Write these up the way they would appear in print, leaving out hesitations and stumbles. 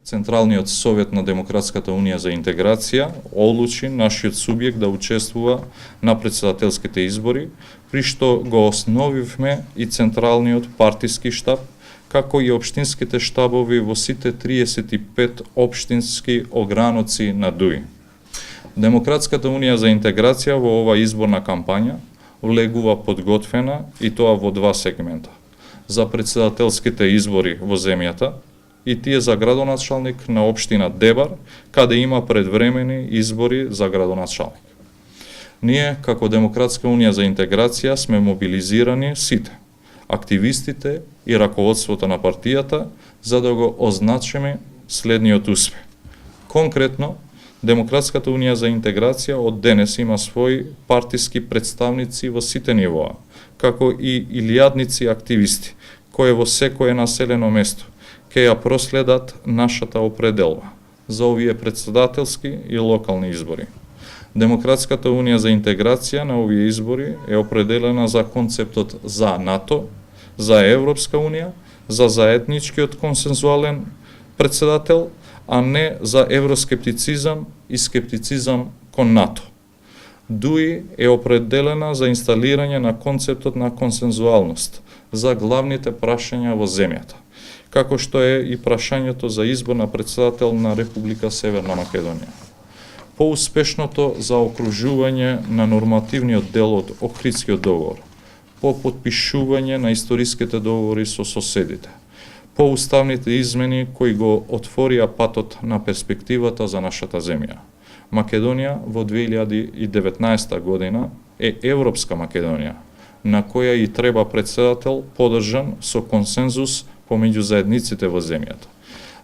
Централниот совет на Демократската унија за интеграција одлучи нашиот субјект да учествува на претседателските избори, при што го основивме и Централниот партиски штаб, како и општинските штабови во сите 35 општински ограноци на ДУИ. Демократската унија за интеграција во ова изборна кампања влегува подготвена и тоа во два сегмента. За претседателските избори во земјата и тие за градоначалник на општина Дебар, каде има предвремени избори за градоначалник. Ние, како Демократска унија за интеграција, сме мобилизирани сите, активистите и раководството на партијата, за да го означиме следниот успех. Конкретно, Демократската унија за интеграција од денес има своји партиски представници во сите нивоа, како и илјадници активисти, кои во секое населено место ќе ја проследат нашата определба за овие претседателски и локални избори. Демократската унија за интеграција на овие избори е определена за концептот за НАТО, за Европска унија, за заедничкиот консензуален претседател, а не за евроскептицизам и скептицизам кон НАТО. ДУИ е определена за инсталирање на концептот на консензуалност за главните прашања во земјата, како што е и прашањето за избор на претседател на Република Северна Македонија. По-успешното заокружување на нормативниот дел од Охридскиот договор, по потпишување на историските договори со соседите, по уставните измени кои го отворија патот на перспективата за нашата земја. Македонија во 2019 година е Европска Македонија, на која и треба претседател подржан со консензус помеѓу заедниците во земјата.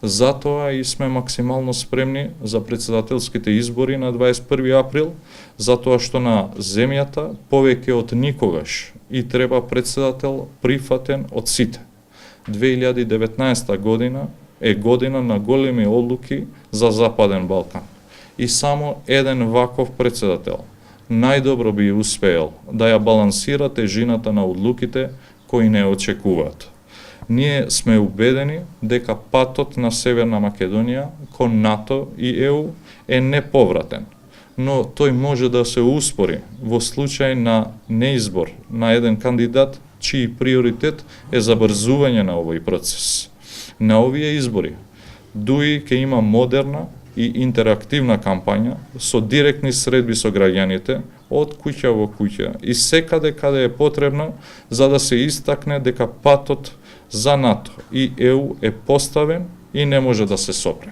Затоа и сме максимално спремни за претседателските избори на 21 април, затоа што на земјата повеќе од никогаш и треба претседател прифатен од сите. 2019 година е година на големи одлуки за Западен Балкан. И само еден ваков претседател најдобро би успеел да ја балансира тежината на одлуките кои не очекуваат. Ние сме убедени дека патот на Северна Македонија кон НАТО и ЕУ е неповратен, но тој може да се успори во случај на неизбор на еден кандидат чиј приоритет е забрзување на овој процес. На овие избори ДУИ ќе има модерна и интерактивна кампања со директни средби со граѓаните од куќа во куќа и секаде каде е потребно, за да се истакне дека патот за НАТО и ЕУ е поставен и не може да се сопре.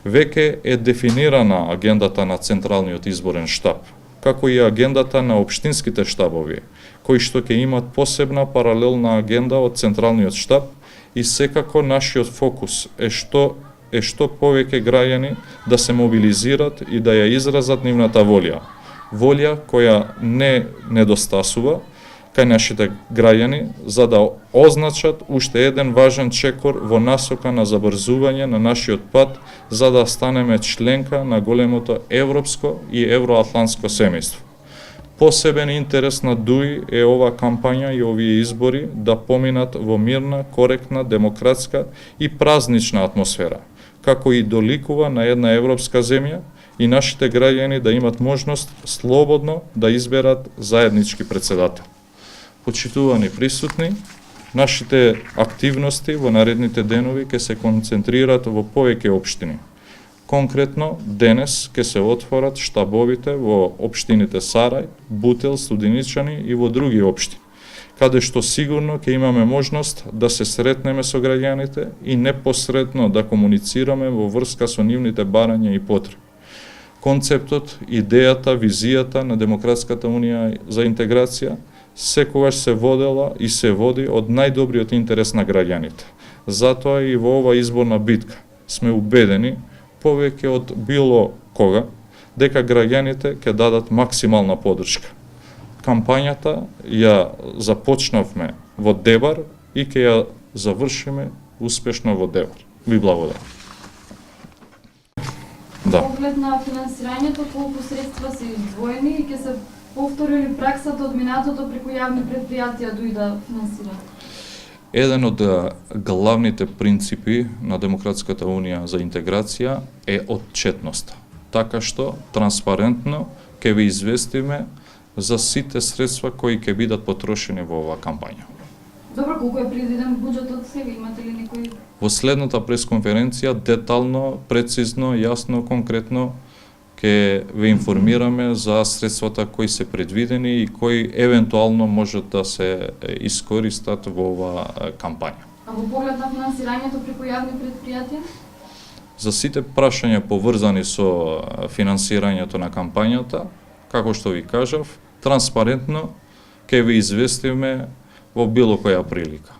Веќе е дефинирана агендата на Централниот изборен штаб, како и агендата на општинските штабови, кои што ќе имат посебна паралелна агенда од Централниот штаб и секако нашиот фокус е што повеќе граѓани да се мобилизират и да ја изразат нивната волја. Волја која не недостасува кај нашите граѓани, за да означат уште еден важен чекор во насока на забрзување на нашиот пат, за да станеме членка на големото европско и евроатлантско семејство. Посебен интерес на ДУИ е ова кампања и овие избори да поминат во мирна, коректна, демократска и празнична атмосфера, како и доликува на една европска земја и нашите граѓани да имат можност слободно да изберат заеднички претседател. Почитувани присутни, нашите активности во наредните денови ќе се концентрираат во повеќе општини. Конкретно, денес ќе се отворат штабовите во општините Сарај, Бутел, Студеничани и во други општини, каде што сигурно ќе имаме можност да се сретнеме со граѓаните и непосредно да комуницираме во врска со нивните барања и потреби. Концептот, идејата, визијата на Демократската унија за интеграција секогаш се водела и се води од најдобриот интерес на граѓаните. Затоа и во ова изборна битка сме убедени повеќе од било кога дека граѓаните ќе дадат максимална поддршка. Кампањата ја започнавме во Дебар и ќе ја завршиме успешно во Дебар. Ви благодарам. Да. Оглед на финансирањето, колку средства се издвоени и ќе се повтори ли праксата од минатото преку јавни предпријатија ДУИ да финансираат? Еден од главните принципи на Демократската унија за интеграција е отчетноста. Така што транспарентно ќе ви известиме за сите средства кои ќе бидат потрошени во оваа кампања. Добро, колку е предвиден буџетот сега? Имате ли некој... Во следната пресконференција детално, прецизно, јасно, конкретно ќе ве информираме за средствата кои се предвидени и кои евентуално можат да се искористат во оваа кампања. А во поглед на финансирањето преку јавни предпријатија? За сите прашања поврзани со финансирањето на кампањата, како што ви кажав, транспарентно ќе ви известиме во било која прилика.